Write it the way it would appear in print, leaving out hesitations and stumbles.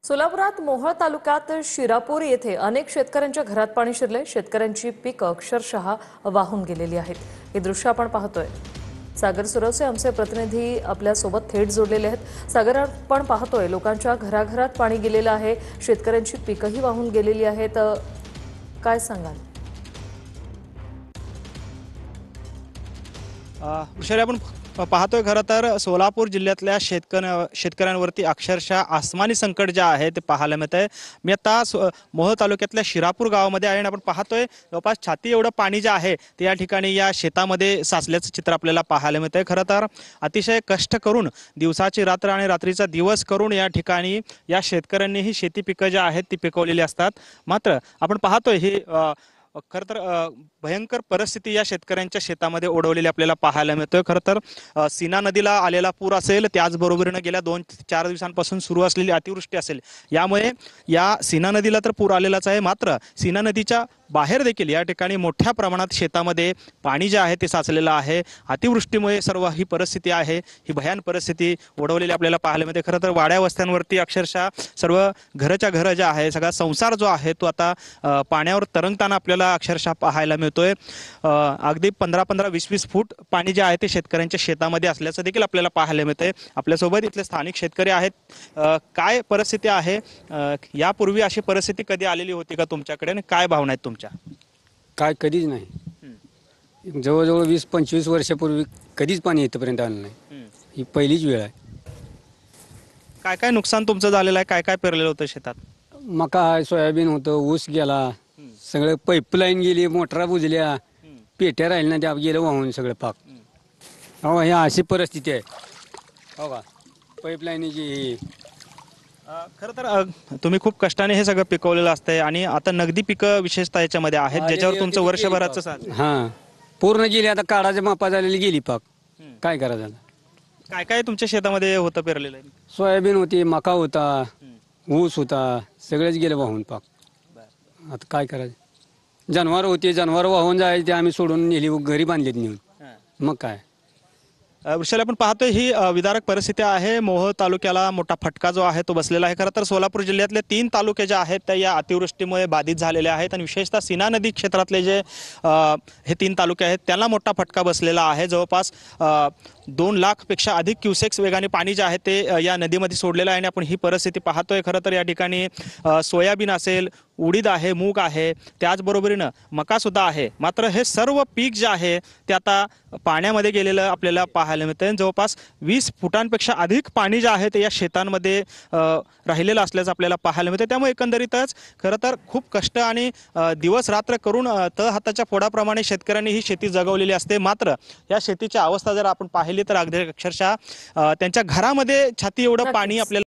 सोलापुरात मोहोळ तालुक्यात शिरापूर येथे अनेक शेतकऱ्यांच्या घरात पाणी शिरले। शेतकऱ्यांची पिकं अक्षरशः वाहून गेलेली आहेत। हे दृश्य आपण पाहतोय। सागर सुरवसे आमचे प्रतिनिधी आपल्या सोबत थेट जोडलेले आहेत। सागर, आपण पाहतोय लोकांच्या घराघरात पाणी गेलेलं आहे, शेतकऱ्यांची पिकंही वाहून गेलेली आहेत। काय सांगाल? विषय आपण पाहतोय खरं तर सोलापूर जिल्ह्यातल्या शेतकऱ्यांवरती अक्षरशः आसमानी संकट जे आहे ते पाहायला मिळतंय। मी आता मोहोळ तालुक्यातल्या शिरापूर गावामध्ये आहे आणि आपण पाहतोय जवळपास छाती एवढं पाणी जे आहे ते या ठिकाणी या शेतामध्ये साचल्याचं चित्र आपल्याला पाहायला मिळतंय। खरं तर अतिशय कष्ट करून दिवसाची रात्र आणि रात्रीचा दिवस करून या ठिकाणी या शेतकऱ्यांनी ही शेती पिकं जी आहेत ती पिकवलेली असतात। मात्र आपण पाहतोय ही खरं तर भयंकर परिस्थिती या शेतकऱ्यांच्या शेतामध्ये ओढवलेली आपल्याला पाहायला मिळतोय। खरं तर सीना नदीला आलेला पूर असेल, त्याचबरोबरीने गेल्या 2-4 दिवसांपासून सुरू असलेली अतिवृष्टी असेल, यामुळे या सीना नदीला तर पूर आलेलाच आहे। मात्र सीना नदीच्या बाहेर देखील या ठिकाणी मोठ्या प्रमाणात शेतामध्ये पाणी जे आहे ते साचलेलं आहे। अतिवृष्टीमुळे सर्व ही परिस्थिती आहे, ही भयान परिस्थिती ओढवलेली आपल्याला पाहायला मिळते। खरं तर वाड्या वस्त्यांवरती अक्षरशः सर्व घरच्या घर जे आहे, सगळा संसार जो आहे तो आता पाण्यावर तरंगताना आपल्याला अक्षरशः पाहायला मिळतोय। अगदी 15-20 फूट पाणी जे आहे ते शेतकऱ्यांच्या शेतामध्ये असल्याचं देखील आपल्याला पाहायला मिळतंय। आपल्यासोबत इथले स्थानिक शेतकरी आहेत। काय परिस्थिती आहे, यापूर्वी अशी परिस्थिती कधी आलेली होती का तुमच्याकडे आणि काय भावना आहेत तुमच्या? काय कधीच नाही। जवळजवळ 20-25 वर्षापूर्वी कधीच पाणी इथपर्यंत आलं नाही। ही पहिलीच वेळ आहे। काय काय नुकसान तुमचं झालेलं आहे? काय काय पेरलेलं होतं शेतात? मका आहे, सोयाबीन होतं, ऊस गेला, सगळं पाईपलाईन गेली, मोटरा बुजल्या, पेट्या राहिल्या त्या गेलं वाहून सगळं पाक। हो, ही अशी परिस्थिती आहे। हो का, पाईपलाईनची खरं तर तुम्ही खूप कष्टाने हे सगळं पिकवलेलं असतंय आणि आता नगदी पिकं विशेषतः याच्यामध्ये आहेत ज्याच्यावर तुमचं वर्षभराचं चालतं। हां, पूर्ण गेली, आता काढाच्या मापा झालेली गेली पाक। काय करायचं? काय काय तुमच्या शेतामध्ये होतं पेरलेलं आहे? सोयाबीन होती, मका होता, ऊस होता, सगळेच गेले वाहून पाक। आता काय करायचं? जनावर होती, जनावर वाहून जायचे, ते आम्ही सोडून नेली, घरी बांधलीत नेऊन। मग काय विषयाला आपण पाहतोय ही विदारक परिस्थिती आहे। मोहोळ तालुक्याला मोठा फटका जो आहे तो बसलेला आहे। खरं तर सोलापूर जिल्ह्यातले 3 तालुके जे आहेत त्या या अतिवृष्टीमुळे बाधित झालेले आहेत आणि विशेषतः सीना नदी क्षेत्रातले जे हे 3 तालुके आहेत त्यांना मोठा फटका बसलेला आहे। जवळपास 2 लाखपेक्षा अधिक क्युसेक्स वेगाने पाणी जे आहे ते या नदीमध्ये सोडलेलं आहे आणि आपण ही परिस्थिती पाहतोय। खरं तर या ठिकाणी सोयाबीन असेल, उडीद आहे, मूग आहे, त्याचबरोबरीनं मका सुद्धा आहे। मात्र हे सर्व पीक जे आहे ते आता पाण्यामध्ये गेलेलं आपल्याला पाहायला मिळतंय। जवळपास 20 फुटांपेक्षा अधिक पाणी जे आहे ते या शेतांमध्ये राहिलेलं असल्याचं आपल्याला पाहायला मिळतं। त्यामुळे एकंदरीतच खरं तर खूप कष्ट आणि दिवस रात्र करून तळहाताच्या फोडाप्रमाणे शेतकऱ्यांनी ही शेती जगवलेली असते। मात्र या शेतीची अवस्था जर आपण पाहिली तर अगदी अक्षरशः त्यांच्या घरामध्ये छाती एवढं पाणी आपल्याला